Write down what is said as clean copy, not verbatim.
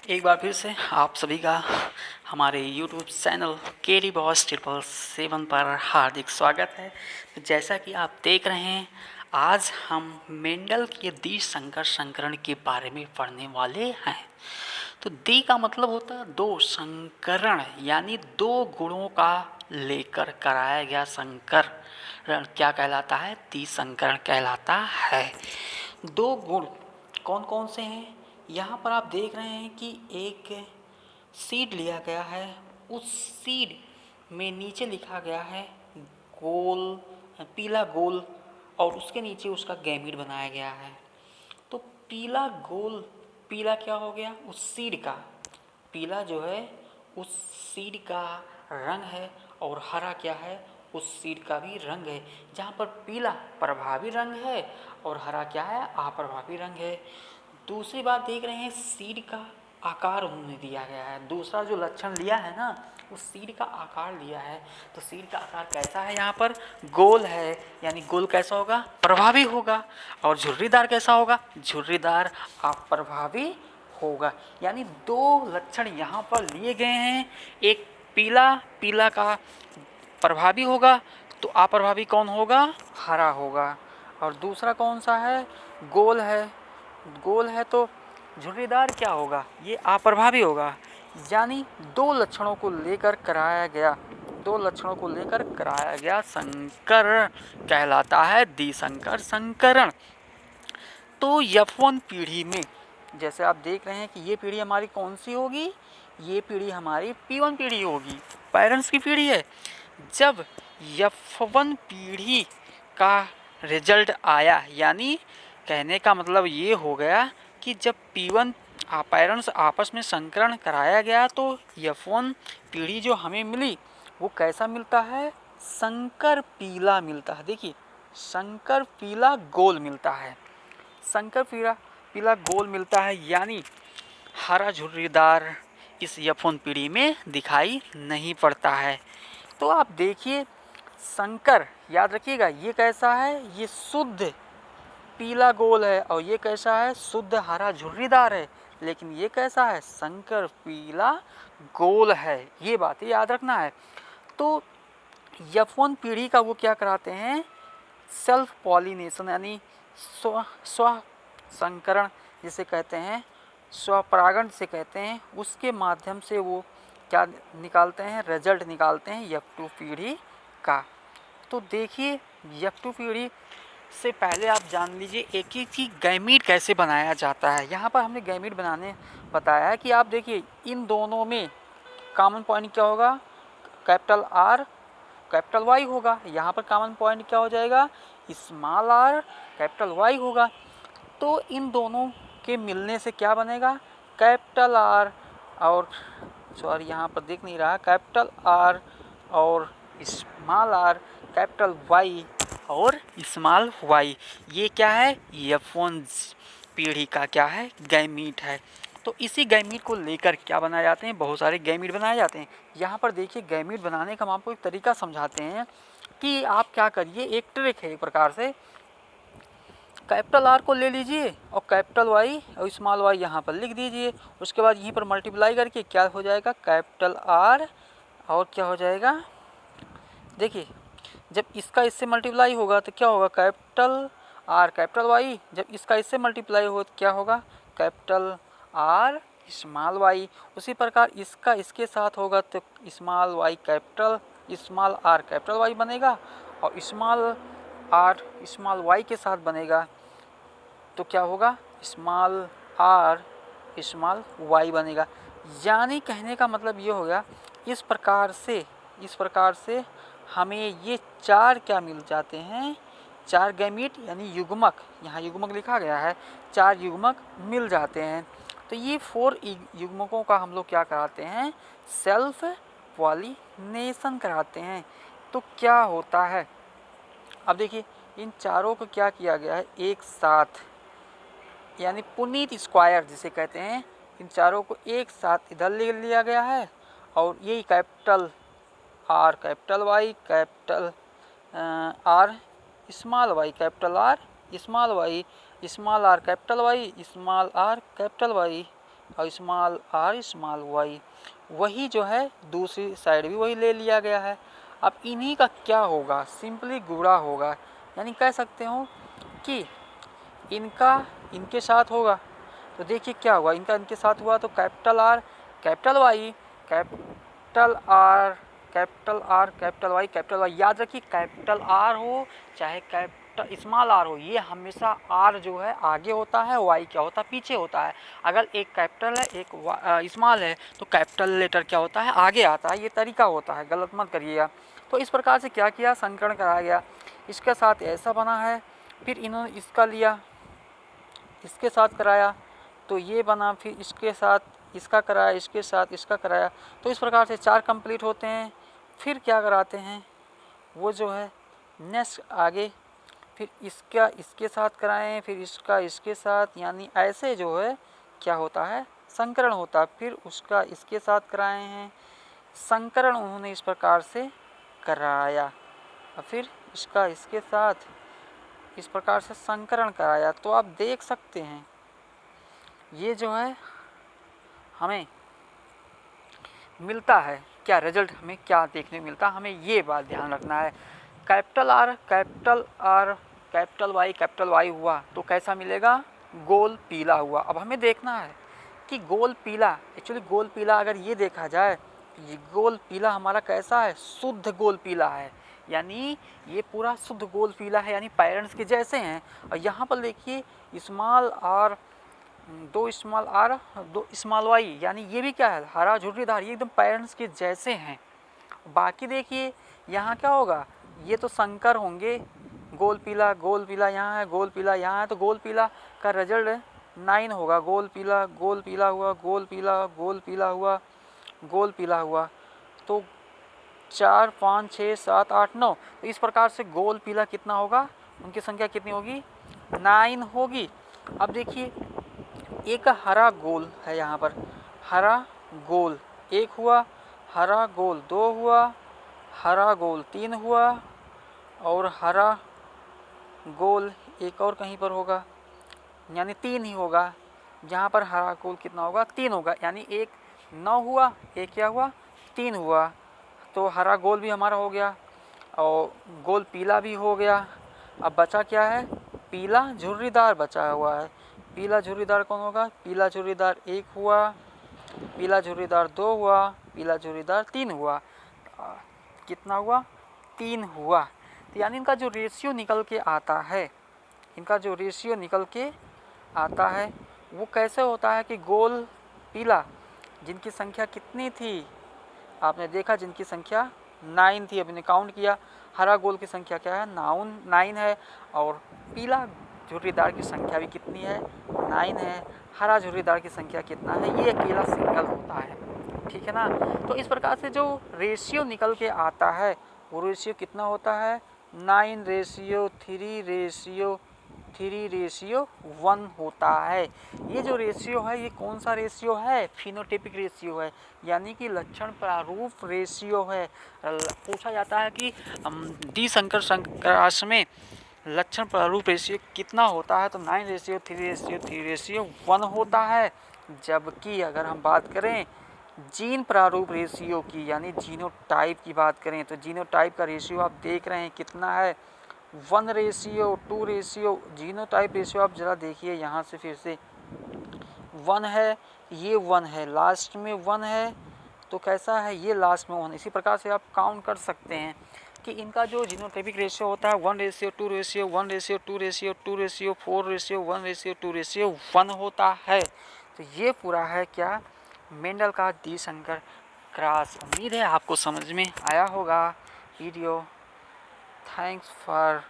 एक बार फिर से आप सभी का हमारे YouTube चैनल केरी बॉस 777 पर हार्दिक स्वागत है। तो जैसा कि आप देख रहे हैं, आज हम मेंडल के द्वि संकर संकरण के बारे में पढ़ने वाले हैं। तो द्वि का मतलब होता है दो, संकरण यानी दो गुणों का लेकर कराया गया संकरण क्या कहलाता है? द्वि संकरण कहलाता है। दो गुण कौन कौन से हैं? यहाँ पर आप देख रहे हैं कि एक सीड लिया गया है, उस सीड में नीचे लिखा गया है गोल, पीला गोल, और उसके नीचे उसका गैमीट बनाया गया है। तो पीला गोल, पीला क्या हो गया? उस सीड का, पीला जो है उस सीड का रंग है, और हरा क्या है? उस सीड का भी रंग है। जहाँ पर पीला प्रभावी रंग है और हरा क्या है? अप्रभावी रंग है। दूसरी बात देख रहे हैं, सीड का आकार उन्होंने दिया गया है। दूसरा जो लक्षण लिया है ना, उस सीड का आकार लिया है। तो सीड का आकार कैसा है? यहाँ पर गोल है, यानी गोल कैसा होगा? प्रभावी होगा। और झुर्रीदार कैसा होगा? झुर्रीदार अप्रभावी होगा। यानी दो लक्षण यहाँ पर लिए गए हैं। एक पीला, पीला का प्रभावी होगा, तो अप्रभावी कौन होगा? हरा होगा। और दूसरा कौन सा है? गोल है। गोल है तो झुर्रीदार क्या होगा? ये अप्रभावी होगा। यानी दो लक्षणों को लेकर कराया गया, दो लक्षणों को लेकर कराया गया संकरण कहलाता है द्विसंकर संकरण। तो F1 पीढ़ी में, जैसे आप देख रहे हैं कि ये पीढ़ी हमारी कौन सी होगी? ये पीढ़ी हमारी P1 पीढ़ी होगी, पेरेंट्स की पीढ़ी है। जब F1 पीढ़ी का रिजल्ट आया, यानी कहने का मतलब ये हो गया कि जब P1 पेरेंट्स आपस में संकरण कराया गया, तो F1 पीढ़ी जो हमें मिली वो कैसा मिलता है? संकर पीला मिलता है। देखिए, संकर पीला गोल मिलता है, संकर पीला पीला गोल मिलता है। यानी हरा झुर्रीदार इस F1 पीढ़ी में दिखाई नहीं पड़ता है। तो आप देखिए, संकर याद रखिएगा, ये कैसा है? ये शुद्ध पीला गोल है, और ये कैसा है? शुद्ध हरा झुर्रीदार है। लेकिन ये कैसा है? संकर पीला गोल है। ये बात याद रखना है। तो F1 पीढ़ी का वो क्या कराते हैं? सेल्फ पॉलिनेशन, यानी स्व संकरण जिसे कहते हैं, स्वपरागण से कहते हैं, उसके माध्यम से वो क्या निकालते हैं? रिजल्ट निकालते हैं F2 पीढ़ी का। तो देखिए, F2 पीढ़ी से पहले आप जान लीजिए एक ही कि गैमीट कैसे बनाया जाता है। यहाँ पर हमने गैमीट बनाने बताया है कि आप देखिए, इन दोनों में कॉमन पॉइंट क्या होगा? कैपिटल आर कैपिटल वाई होगा। यहाँ पर कॉमन पॉइंट क्या हो जाएगा? स्मॉल आर कैपिटल वाई होगा। तो इन दोनों के मिलने से क्या बनेगा? कैपिटल आर और सॉरी यहाँ पर दिख नहीं रहा, कैपिटल आर और स्मॉल आर, कैपिटल वाई और स्मॉल वाई। ये क्या है? F1 पीढ़ी का क्या है? गैमीट है। तो इसी गैमीट को लेकर क्या बनाए जाते हैं? बहुत सारे गैमीट बनाए जाते हैं। यहाँ पर देखिए, गैमीट बनाने का हम आपको एक तरीका समझाते हैं कि आप क्या करिए, एक ट्रिक है एक प्रकार से। कैपिटल आर को ले लीजिए और कैपिटल वाई और स्मॉल वाई यहाँ पर लिख दीजिए। उसके बाद यहीं पर मल्टीप्लाई करके क्या हो जाएगा? कैपिटल आर और क्या हो जाएगा? देखिए, जब इसका इससे मल्टीप्लाई होगा तो क्या होगा? Capital R capital Y. जब इसका इससे मल्टीप्लाई हो तो क्या होगा? Capital R small Y. उसी प्रकार इसका इसके साथ होगा तो small Y capital, small R capital Y बनेगा, और स्मॉल आर स्मॉल वाई के साथ बनेगा तो क्या होगा? स्मॉल आर स्मॉल वाई बनेगा। यानी कहने का मतलब ये हो गया, इस प्रकार से हमें ये चार क्या मिल जाते हैं? चार गैमीट यानी युग्मक, यहाँ युग्मक लिखा गया है, चार युग्मक मिल जाते हैं। तो ये 4 युग्मकों का हम लोग क्या कराते हैं? सेल्फ पॉलिनेशन कराते हैं। तो क्या होता है? अब देखिए, इन चारों को क्या किया गया है? एक साथ, यानी पुनीत स्क्वायर जिसे कहते हैं, इन चारों को एक साथ इधर ले लिया गया है, और यही capital R capital Y, capital R small Y, capital R small Y, small R capital Y, small R capital Y, और स्मॉल आर स्मॉल वाई, वही जो है दूसरी साइड भी वही ले लिया गया है। अब इन्हीं का क्या होगा, सिंपली गुणा होगा, यानी कह सकते हो कि इनका इनके साथ होगा। तो देखिए क्या हुआ, इनका इनके साथ हुआ तो capital R capital Y, capital R capital R capital Y capital Y. याद रखिए कैपिटल आर हो चाहे कैपिटल स्मॉल आर हो, ये हमेशा आर जो है आगे होता है, वाई क्या होता है पीछे होता है। अगर एक कैपिटल है एक स्मॉल है तो कैपिटल लेटर क्या होता है आगे आता है, ये तरीका होता है, गलत मत करिएगा। तो इस प्रकार से क्या किया, संकरण कराया गया। इसके साथ ऐसा बना है, फिर इन्होंने इसका लिया इसके साथ कराया तो ये बना, फिर इसके साथ इसका कराया, इसके साथ इसका कराया। तो इस प्रकार से 4 कंप्लीट होते हैं। फिर क्या कराते हैं वो जो है नेक्स्ट आगे, फिर इसका इसके साथ कराएं, फिर इसका इसके साथ, यानी ऐसे जो है क्या होता है संकरण होता है। फिर उसका इसके साथ कराए हैं, संकरण उन्होंने इस प्रकार से कराया, और फिर इसका इसके साथ इस प्रकार से संकरण कराया। तो आप देख सकते हैं ये जो है हमें मिलता है क्या, रिजल्ट हमें क्या देखने को मिलता है, हमें ये बात ध्यान रखना है। कैपिटल आर कैपिटल वाई हुआ तो कैसा मिलेगा, गोल पीला हुआ। अब हमें देखना है कि गोल पीला, एक्चुअली गोल पीला अगर ये देखा जाए, ये गोल पीला हमारा कैसा है, शुद्ध गोल पीला है, यानी ये पूरा शुद्ध गोल पीला है, यानी पेरेंट्स के जैसे हैं। और यहाँ पर देखिए small R, 2 small R 2 small Y, यानी ये भी क्या है हरा झुर्रीदार, ये एकदम पेरेंट्स के जैसे हैं। बाकी देखिए यहाँ क्या होगा, ये तो संकर होंगे, गोल पीला यहाँ है, गोल पीला यहाँ है, तो गोल पीला का रिजल्ट 9 होगा। गोल पीला हुआ, गोल पीला हुआ, गोल पीला हुआ, तो 4 5 6 7 8 9। तो इस प्रकार से गोल पीला कितना होगा, उनकी संख्या कितनी होगी, 9 होगी। अब देखिए एक हरा गोल है, यहाँ पर हरा गोल 1 हुआ, हरा गोल 2 हुआ, हरा गोल 3 हुआ, और हरा गोल एक और कहीं पर होगा, यानी 3 ही होगा। जहाँ पर हरा गोल कितना होगा, 3 होगा, यानी एक 9 हुआ, एक क्या हुआ 3 हुआ। तो हरा गोल भी हमारा हो गया और गोल पीला भी हो गया। अब बचा क्या है, पीला झुर्रीदार बचा हुआ है। पीला झुर्रीदार कौन होगा, पीला झुर्रीदार 1 हुआ, पीला झुर्रीदार 2 हुआ, पीला झुर्रीदार 3 हुआ। कितना हुआ, 3 हुआ। तो यानी इनका जो रेशियो निकल के आता है, इनका जो रेशियो निकल के आता है वो कैसे होता है कि गोल पीला जिनकी संख्या कितनी थी, आपने देखा जिनकी संख्या 9 थी, अभी ने काउंट किया, हरा गोल की संख्या क्या है 9 है, और पीला झुर्रीदार की संख्या भी कितनी है 9 है, हरा झुर्रीदार की संख्या कितना है, ये अकेला सिंगल होता है, ठीक है ना। तो इस प्रकार से जो रेशियो निकल के आता है वो रेशियो कितना होता है, 9:3:1 होता है। ये जो रेशियो है ये कौन सा रेशियो है, फिनोटाइपिक रेशियो है, यानी कि लक्षण प्रारूप रेशियो है। पूछा जाता है कि डी संकर संकराश में लक्षण प्रारूप रेशियो कितना होता है, तो 9:3:1 होता है। जबकि अगर हम बात करें जीन प्रारूप रेशियो की, यानी जीनोटाइप की बात करें, तो जीनोटाइप का रेशियो आप देख रहे हैं कितना है, 1:2। जीनोटाइप रेशियो आप जरा देखिए यहाँ से, फिर से 1 है, ये 1 है, लास्ट में 1 है, तो कैसा है ये लास्ट में 1। इसी प्रकार से आप काउंट कर सकते हैं कि इनका जो जीनोटाइपिक रेशियो होता है 1:2:1:2:4:1 होता है। तो ये पूरा है क्या, मेंडल का द्विसंकर क्रॉस। उम्मीद है आपको समझ में आया होगा वीडियो। Thanks for